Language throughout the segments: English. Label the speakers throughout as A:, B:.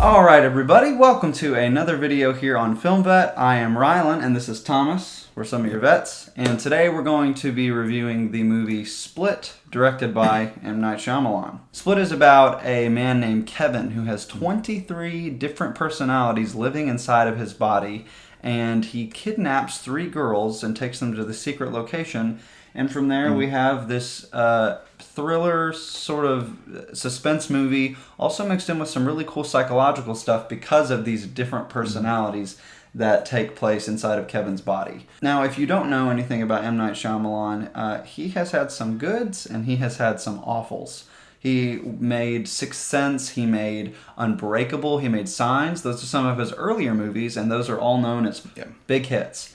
A: Alright everybody, welcome to another video here on Film Vet. I am Rylan and this is Thomas. We're some of your vets. And today we're going to be reviewing the movie Split, directed by M. Night Shyamalan. Split is about a man named Kevin who has 23 different personalities living inside of his body, and he kidnaps 3 girls and takes them to the secret location. And from there we have this thriller sort of suspense movie, also mixed in with some really cool psychological stuff because of these different personalities that take place inside of Kevin's body. Now, if you don't know anything about M. Night Shyamalan, he has had some goods and he has had some awfuls. He made Sixth Sense, he made Unbreakable, he made Signs. Those are some of his earlier movies, and those are all known as big hits.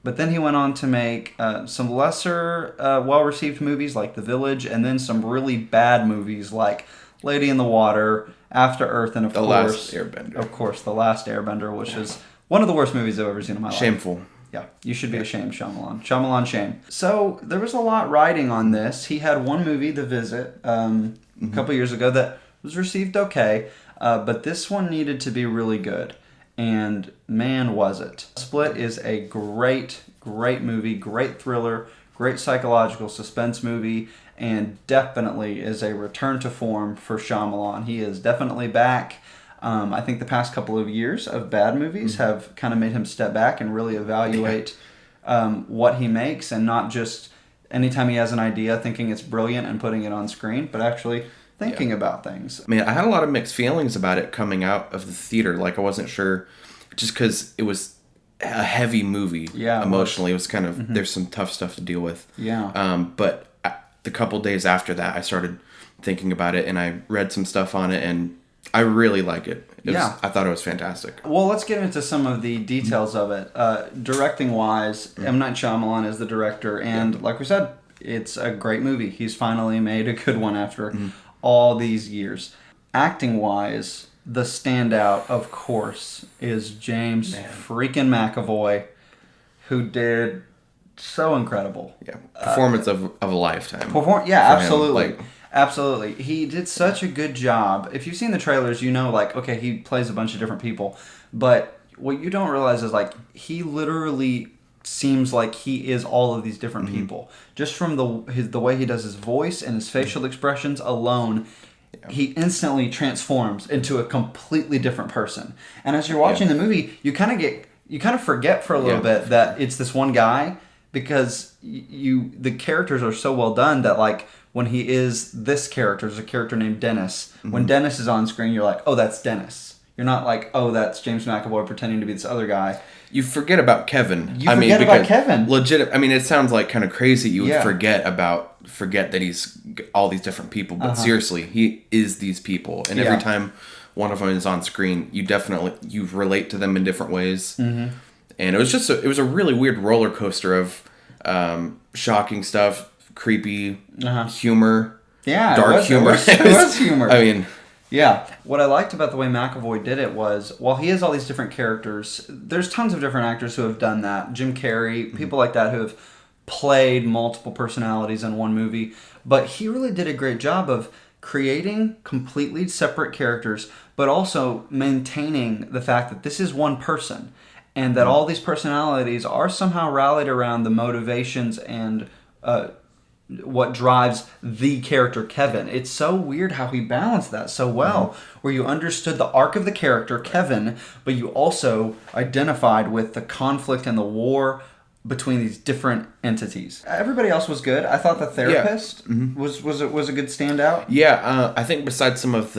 A: But then he went on to make some lesser well-received movies like The Village, and then some really bad movies like Lady in the Water, After Earth, and
B: The Last Airbender.
A: Of course, The Last Airbender, which is one of the worst movies I've ever seen in my life.
B: Shameful.
A: Yeah, you should be ashamed, Shyamalan. Shyamalan shame. So there was a lot riding on this. He had one movie, The Visit, a couple years ago that was received okay, but this one needed to be really good. And man, was it. Split is a great movie, great thriller, great psychological suspense movie, and definitely is a return to form for Shyamalan. He is definitely back. I think the past couple of years of bad movies have kind of made him step back and really evaluate what he makes, and not just anytime he has an idea thinking it's brilliant and putting it on screen, but actually thinking about things.
B: I mean, I had a lot of mixed feelings about it coming out of the theater. Like, I wasn't sure, just because it was a heavy movie emotionally. It was kind of, there's some tough stuff to deal with.
A: Yeah.
B: But the couple days after that, I started thinking about it, and I read some stuff on it, and I really like it. I thought it was fantastic.
A: Well, let's get into some of the details of it. Directing-wise, M. Night Shyamalan is the director, and like we said, it's a great movie. He's finally made a good one after all these years. Acting-wise, the standout, of course, is James freaking McAvoy, who did so incredible.
B: Yeah, performance of a lifetime.
A: Absolutely. Absolutely. He did such a good job. If you've seen the trailers, you know, like, okay, he plays a bunch of different people. But what you don't realize is, like, he literally seems like he is all of these different people. Just from the way he does his voice and his facial expressions alone, he instantly transforms into a completely different person. And as you're watching the movie, you kind of forget for a little bit that it's this one guy, because the characters are so well done that, like, when he is this character, there's a character named Dennis. When Dennis is on screen, you're like, oh, that's Dennis. You're not like, oh, that's James McAvoy pretending to be this other guy.
B: You forget about Kevin.
A: Forget about Kevin.
B: Legit. I mean, it sounds like kind of crazy. You would forget that he's all these different people, but seriously, he is these people. And every time one of them is on screen, you relate to them in different ways. And it was just it was a really weird roller coaster of shocking stuff, creepy humor, dark humor.
A: It was humor.
B: I mean.
A: Yeah. What I liked about the way McAvoy did it was, while he has all these different characters, there's tons of different actors who have done that. Jim Carrey, people like that who have played multiple personalities in one movie. But he really did a great job of creating completely separate characters, but also maintaining the fact that this is one person, and that all these personalities are somehow rallied around the motivations and what drives the character Kevin. It's so weird how he balanced that so well, where you understood the arc of the character Kevin, but you also identified with the conflict and the war between these different entities. Everybody else was good. I thought the therapist was a good standout.
B: Yeah, I think besides some of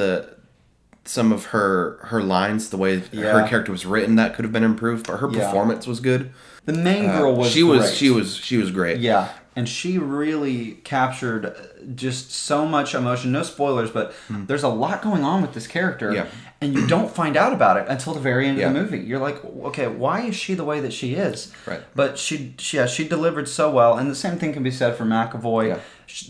B: her lines, the way her character was written, that could have been improved, but her performance was good.
A: The main girl was
B: great. She was great.
A: Yeah. And she really captured just so much emotion. No spoilers, but there's a lot going on with this character. Yeah. And you don't find out about it until the very end of the movie. You're like, okay, why is she the way that she is?
B: Right.
A: But she delivered so well. And the same thing can be said for McAvoy. Yeah.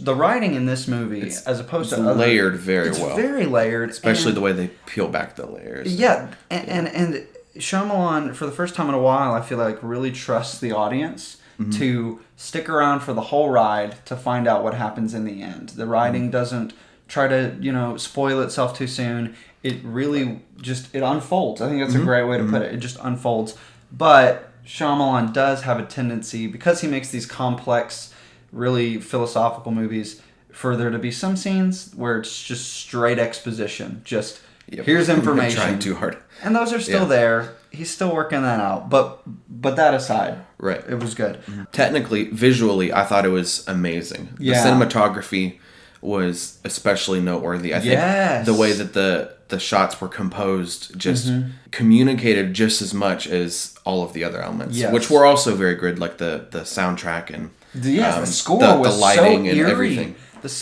A: The writing in this movie, as opposed to
B: layered very well.
A: It's very layered.
B: Especially the way they peel back the layers.
A: Yeah. And Shyamalan, for the first time in a while, I feel like really trusts the audience to stick around for the whole ride to find out what happens in the end. The writing doesn't try to, spoil itself too soon. It really it unfolds. I think that's a great way to put it. It just unfolds. But Shyamalan does have a tendency, because he makes these complex, really philosophical movies, for there to be some scenes where it's just straight exposition. Just, here's information.
B: Trying too hard.
A: And those are still there. He's still working that out. But that aside,
B: right,
A: it was good.
B: Technically, visually, I thought it was amazing. The cinematography was especially noteworthy. I think the way that the shots were composed just communicated just as much as all of the other elements, which were also very good, like the soundtrack and
A: the score was
B: the lighting
A: so
B: and
A: eerie.
B: everything.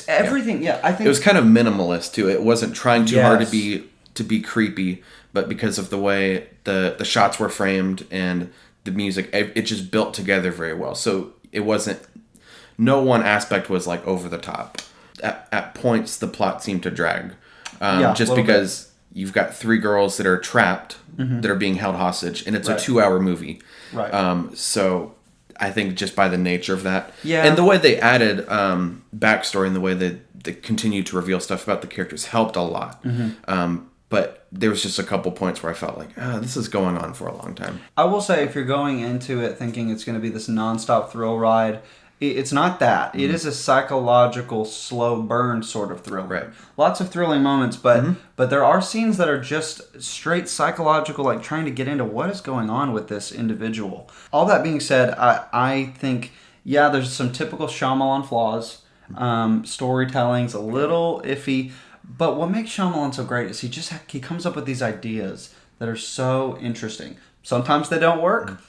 A: Everything, I think
B: it was kind of minimalist too. It wasn't trying too hard to be creepy, but because of the way the shots were framed and the music, it just built together very well. So it wasn't, no one aspect was like over the top. At points, the plot seemed to drag. Just because you've got 3 girls that are trapped, that are being held hostage, and it's a 2-hour movie.
A: Right.
B: So I think just by the nature of that. Yeah. And the way they added backstory and the way they continued to reveal stuff about the characters helped a lot. But there was just a couple points where I felt like, this is going on for a long time.
A: I will say, if you're going into it thinking it's going to be this nonstop thrill ride, it's not that. It is a psychological, slow burn sort of thriller.
B: Right.
A: Lots of thrilling moments, but there are scenes that are just straight psychological, like trying to get into what is going on with this individual. All that being said, I think, there's some typical Shyamalan flaws. Storytelling's a little iffy, but what makes Shyamalan so great is he comes up with these ideas that are so interesting. Sometimes they don't work.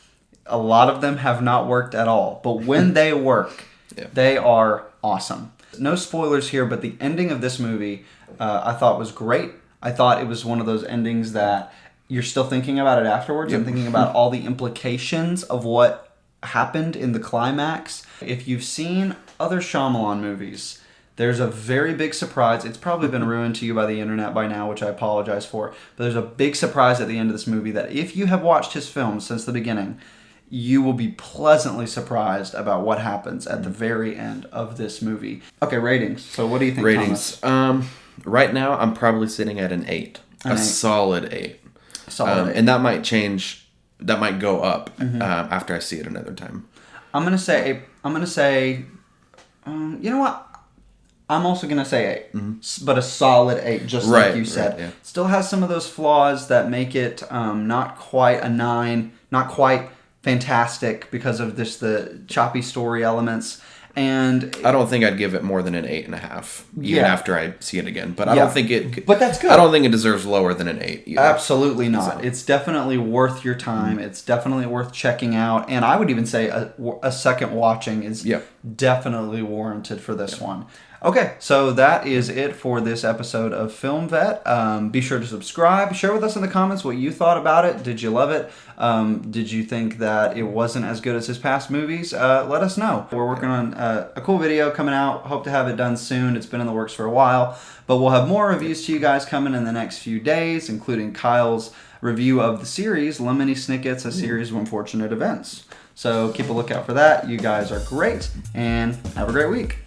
A: A lot of them have not worked at all. But when they work, they are awesome. No spoilers here, but the ending of this movie I thought was great. I thought it was one of those endings that you're still thinking about it afterwards and thinking about all the implications of what happened in the climax. If you've seen other Shyamalan movies, there's a very big surprise. It's probably been ruined to you by the internet by now, which I apologize for. But there's a big surprise at the end of this movie that if you have watched his films since the beginning, you will be pleasantly surprised about what happens at the very end of this movie. Okay, ratings. So what do you think,
B: Ratings.
A: Thomas?
B: Right now, I'm probably sitting at an 8. Solid 8.
A: Solid 8.
B: And that might change. That might go up after I see it another time.
A: I'm going to say, you know what? I'm also going to say 8, but a solid 8, just like you said.
B: Right,
A: Still has some of those flaws that make it not quite a 9, not quite fantastic because of the choppy story elements. And
B: I don't think I'd give it more than an 8.5, even after I see it again. But I don't think it.
A: But that's good.
B: I don't think it deserves lower than an 8. Either.
A: Absolutely not. So. It's definitely worth your time. It's definitely worth checking out. And I would even say a second watching is definitely warranted for this one. Okay, so that is it for this episode of Film Vet. Be sure to subscribe. Share with us in the comments what you thought about it. Did you love it? Did you think that it wasn't as good as his past movies? Let us know. We're working on a cool video coming out. Hope to have it done soon. It's been in the works for a while. But we'll have more reviews to you guys coming in the next few days, including Kyle's review of the series, Lemony Snicket's A Series of Unfortunate Events. So keep a lookout for that. You guys are great, and have a great week.